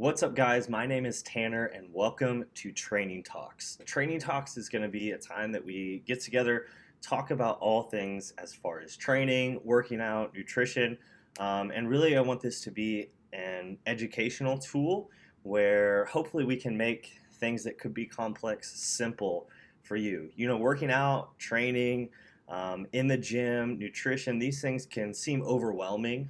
What's up, guys? My name is Tanner, and welcome to Training Talks. Training Talks is going to be a time that we get together, talk about all things as far as training, working out, nutrition, and really I want this to be an educational tool where hopefully we can make things that could be complex simple for you. You know, working out, training, in the gym, nutrition, these things can seem overwhelming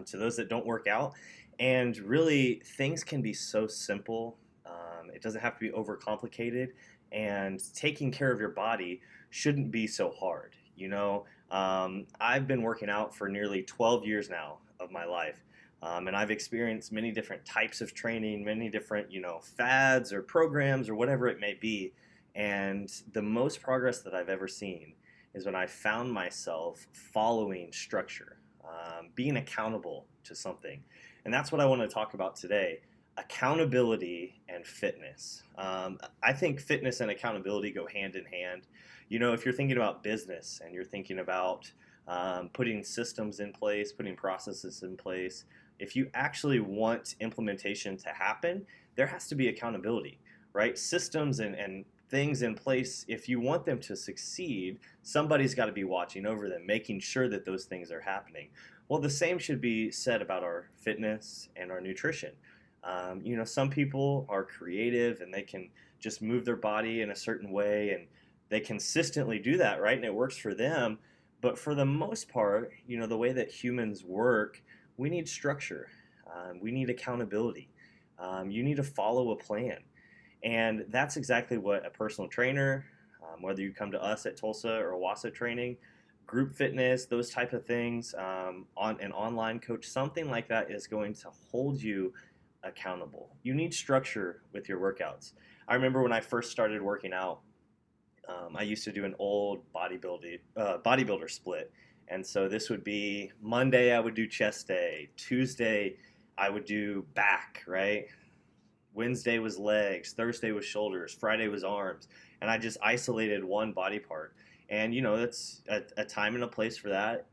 to those that don't work out. And really, things can be so simple. It doesn't have to be overcomplicated. And taking care of your body shouldn't be so hard. I've been working out for nearly 12 years now of my life. And I've experienced many different types of training, many different, fads or programs or whatever it may be. And the most progress that I've ever seen is when I found myself following structure, being accountable to something. And that's what I want to talk about today, accountability and fitness. I think fitness and accountability go hand in hand. If you're thinking about business and you're thinking about putting systems in place, putting processes in place, if you actually want implementation to happen, there has to be accountability, right? Systems and things in place, if you want them to succeed, somebody's got to be watching over them, making sure that those things are happening. Well, the same should be said about our fitness and our nutrition. Some people are creative and they can just move their body in a certain way and they consistently do that, right? And it works for them. But for the most part, the way that humans work, we need structure. We need accountability. You need to follow a plan. And that's exactly what a personal trainer, whether you come to us at Tulsa or Owasso training, group fitness, those type of things, on an online coach, something like that is going to hold you accountable. You need structure with your workouts. I remember when I first started working out, I used to do an old bodybuilder split. And so this would be Monday I would do chest day, Tuesday I would do back, right? Wednesday was legs, Thursday was shoulders, Friday was arms, and I just isolated one body part. And that's a time and a place for that.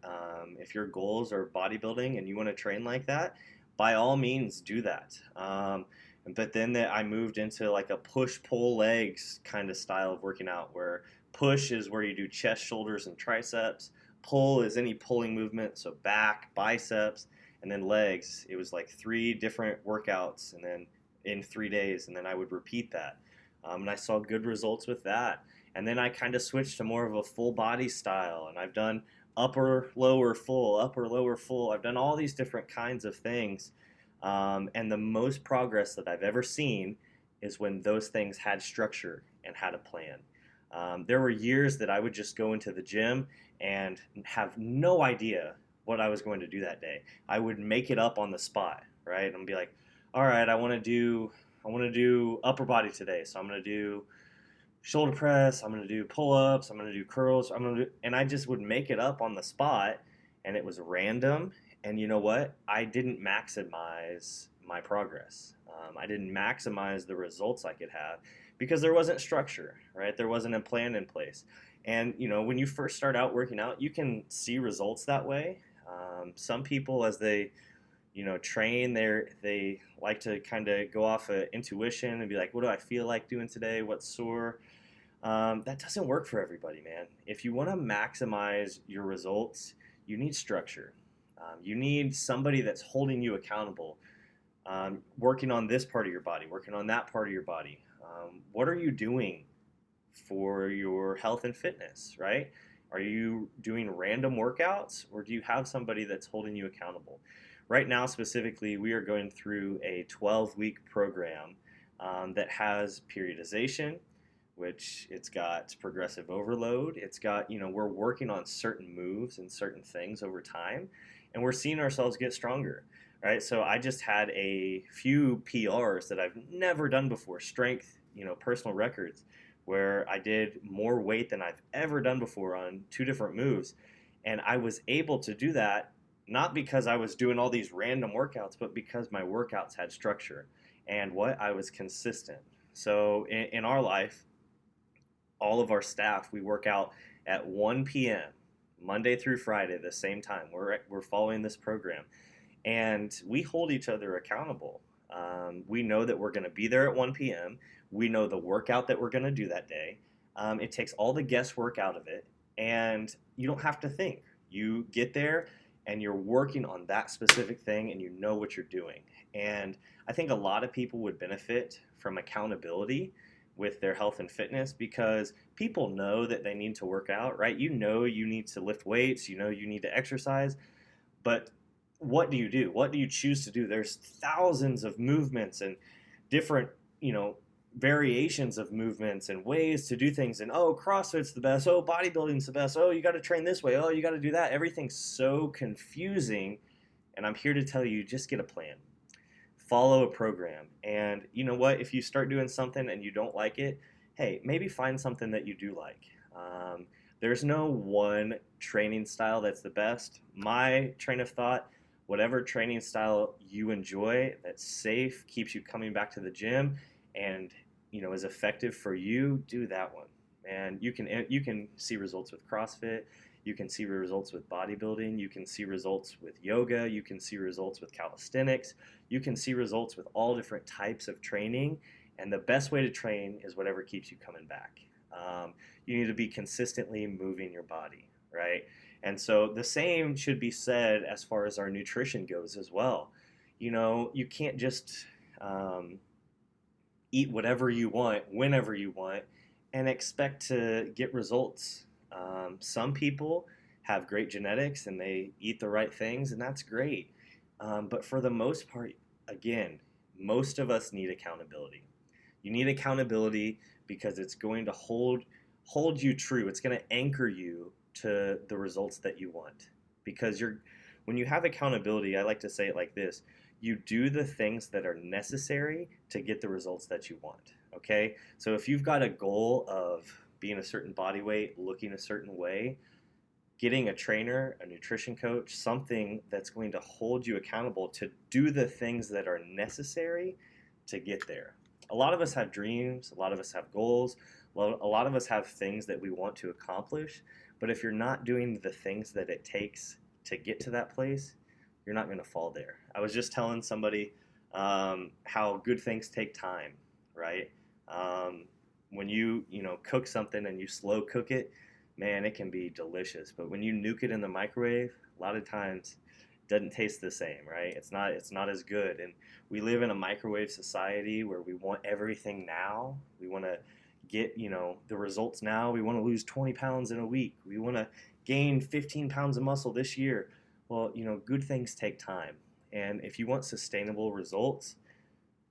If your goals are bodybuilding and you want to train like that, by all means do that. But then I moved into like a push-pull legs kind of style of working out, where push is where you do chest, shoulders, and triceps. Pull is any pulling movement, so back, biceps, and then legs. It was like 3 different workouts, and then in 3 days, and then I would repeat that. And I saw good results with that. And then I kind of switched to more of a full body style, and I've done upper, lower, full, upper, lower, full. I've done all these different kinds of things. And the most progress that I've ever seen is when those things had structure and had a plan. There were years that I would just go into the gym and have no idea what I was going to do that day. I would make it up on the spot, right? And be like, all right, I want to do upper body today, so I'm going to do shoulder press, I'm going to do pull-ups, I'm going to do curls, and I just would make it up on the spot, and it was random. And you know what? I didn't maximize my progress. I didn't maximize the results I could have because there wasn't structure, right? There wasn't a plan in place. And when you first start out working out, you can see results that way. Some people, as they train, they like to kind of go off of intuition and be like, what do I feel like doing today? What's sore? That doesn't work for everybody, man. If you want to maximize your results, you need structure. You need somebody that's holding you accountable, working on this part of your body, working on that part of your body. What are you doing for your health and fitness, right? Are you doing random workouts, or do you have somebody that's holding you accountable? Right now, specifically, we are going through a 12-week program that has periodization, which it's got progressive overload. It's got, we're working on certain moves and certain things over time, and we're seeing ourselves get stronger, right? So I just had a few PRs that I've never done before, strength, personal records, where I did more weight than I've ever done before on 2 different moves. And I was able to do that not because I was doing all these random workouts, but because my workouts had structure and I was consistent. So in our life, all of our staff, we work out at 1 p.m. Monday through Friday, the same time. We're following this program, and we hold each other accountable. We know that we're going to be there at 1 p.m. We know the workout that we're going to do that day. It takes all the guesswork out of it, and you don't have to think. You get there and you're working on that specific thing and you know what you're doing. And I think a lot of people would benefit from accountability with their health and fitness because people know that they need to work out, right? You know you need to lift weights, you know you need to exercise, but what do you do? What do you choose to do? There's thousands of movements and different, variations of movements and ways to do things. And oh, CrossFit's the best. Oh, bodybuilding's the best. Oh, you got to train this way. Oh, you got to do that. Everything's so confusing. And I'm here to tell you, just get a plan. Follow a program. And you know what? If you start doing something and you don't like it, hey, maybe find something that you do like. There's no one training style that's the best. My train of thought, whatever training style you enjoy, that's safe, keeps you coming back to the gym, and is effective for you, do that one. And you can see results with CrossFit. You can see results with bodybuilding. You can see results with yoga. You can see results with calisthenics. You can see results with all different types of training. And the best way to train is whatever keeps you coming back. You need to be consistently moving your body, right? And so the same should be said as far as our nutrition goes as well. You can't just eat whatever you want, whenever you want, and expect to get results. Some people have great genetics and they eat the right things, and that's great. But for the most part, again, most of us need accountability. You need accountability because it's going to hold you true. It's going to anchor you to the results that you want. Because when you have accountability, I like to say it like this: you do the things that are necessary to get the results that you want. Okay? So if you've got a goal of being a certain body weight, looking a certain way, getting a trainer, a nutrition coach, something that's going to hold you accountable to do the things that are necessary to get there. A lot of us have dreams, a lot of us have goals, a lot of us have things that we want to accomplish, but if you're not doing the things that it takes to get to that place, you're not going to fall there. I was just telling somebody how good things take time, right? When you cook something and you slow cook it, man, it can be delicious. But when you nuke it in the microwave, a lot of times it doesn't taste the same, right? It's not as good. And we live in a microwave society where we want everything now. We want to get the results now. We want to lose 20 pounds in a week. We want to gain 15 pounds of muscle this year. Well, good things take time. And if you want sustainable results,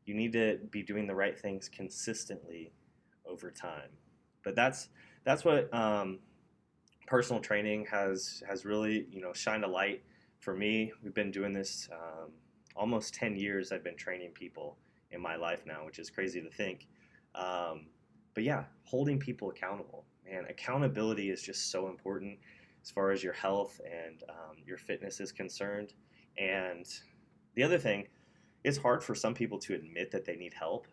you need to be doing the right things consistently over time. But that's what personal training has really shined a light for me. We've been doing this almost 10 years. I've been training people in my life now, which is crazy to think. But yeah, holding people accountable. Man, accountability is just so important as far as your health and your fitness is concerned. And the other thing, it's hard for some people to admit that they need help.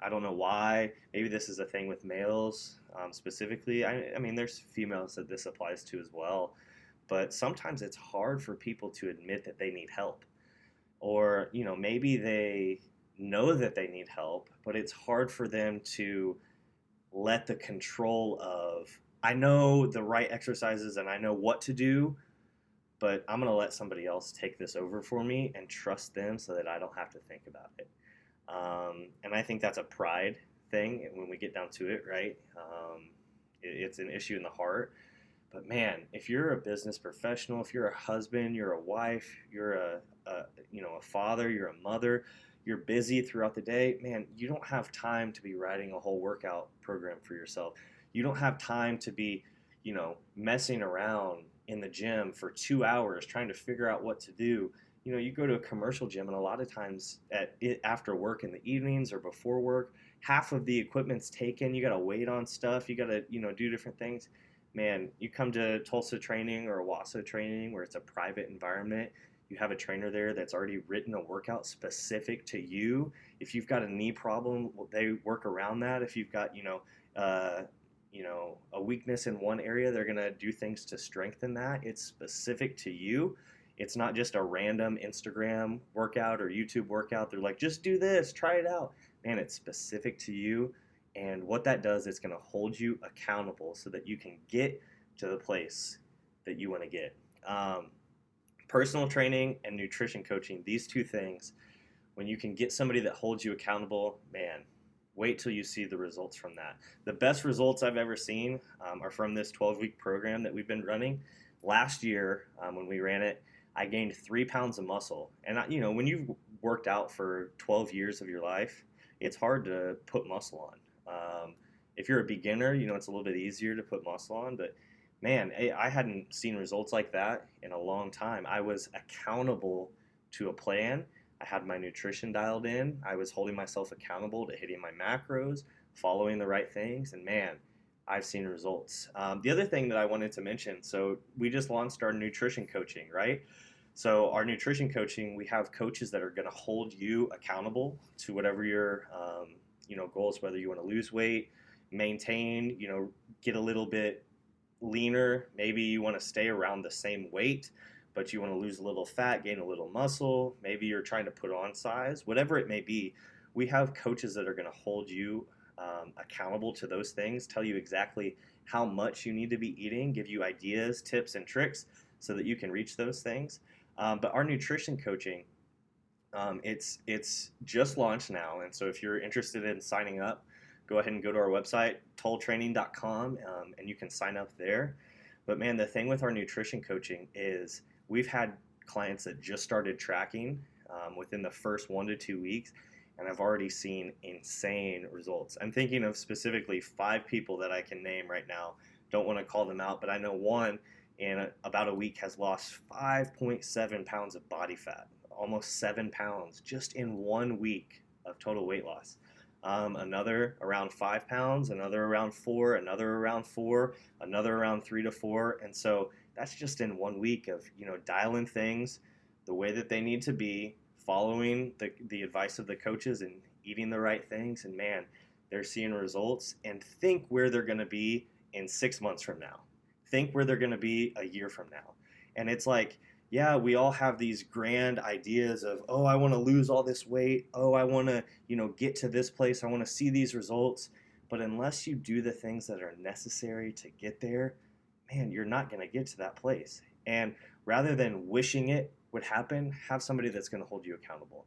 I don't know why. Maybe this is a thing with males specifically. I mean, there's females that this applies to as well. But sometimes it's hard for people to admit that they need help. Or, maybe they know that they need help, but it's hard for them to let the control of, I know the right exercises and I know what to do, but I'm going to let somebody else take this over for me and trust them so that I don't have to think about it. And I think that's a pride thing when we get down to it, right? It's an issue in the heart. But man, if you're a business professional, if you're a husband, you're a wife, you're a father, you're a mother, you're busy throughout the day, man, you don't have time to be writing a whole workout program for yourself. You don't have time to be, messing around in the gym for 2 hours trying to figure out what to do. You go to a commercial gym, and a lot of times after work in the evenings or before work, half of the equipment's taken. You got to wait on stuff. You got to, do different things. Man, you come to Tulsa training or Owasso training where it's a private environment. You have a trainer there that's already written a workout specific to you. If you've got a knee problem, they work around that. If you've got, a weakness in one area, they're going to do things to strengthen that. It's specific to you. It's not just a random Instagram workout or YouTube workout. They're like, just do this, try it out. Man, it's specific to you. And what that does is going to hold you accountable so that you can get to the place that you want to get. Personal training and nutrition coaching, these two things, when you can get somebody that holds you accountable, man, wait till you see the results from that. The best results I've ever seen are from this 12-week program that we've been running. Last year, when we ran it, I gained 3 pounds of muscle. And when you've worked out for 12 years of your life, it's hard to put muscle on. If you're a beginner, it's a little bit easier to put muscle on, but man, I hadn't seen results like that in a long time. I was accountable to a plan. I had my nutrition dialed in. I was holding myself accountable to hitting my macros, following the right things, and man, I've seen results. The other thing that I wanted to mention, so we just launched our nutrition coaching, right? So our nutrition coaching, we have coaches that are going to hold you accountable to whatever your goals, whether you want to lose weight, maintain, get a little bit leaner, maybe you want to stay around the same weight, but you want to lose a little fat, gain a little muscle, maybe you're trying to put on size, whatever it may be. We have coaches that are going to hold you accountable to those things, tell you exactly how much you need to be eating, give you ideas, tips, and tricks so that you can reach those things. But our nutrition coaching, it's just launched now, and so if you're interested in signing up, go ahead and go to our website, tolltraining.com, and you can sign up there. But man, the thing with our nutrition coaching is we've had clients that just started tracking within the first 1 to 2 weeks, and I've already seen insane results. I'm thinking of specifically 5 people that I can name right now. Don't want to call them out, but I know one in about a week has lost 5.7 pounds of body fat, almost 7 pounds just in 1 week of total weight loss. Another around 5 pounds, another around 4, another around 4, another around 3 to 4. And so that's just in 1 week of, dialing things the way that they need to be, following the advice of the coaches and eating the right things. And man, they're seeing results. And think where they're going to be in 6 months from now. Think where they're going to be a year from now. And it's like, yeah, we all have these grand ideas of, oh, I want to lose all this weight. Oh, I want to, get to this place. I want to see these results. But unless you do the things that are necessary to get there, man, you're not going to get to that place. And rather than wishing it would happen, have somebody that's going to hold you accountable.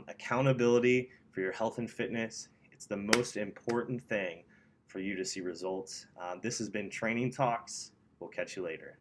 Accountability for your health and fitness, it's the most important thing for you to see results. This has been Training Talks. We'll catch you later.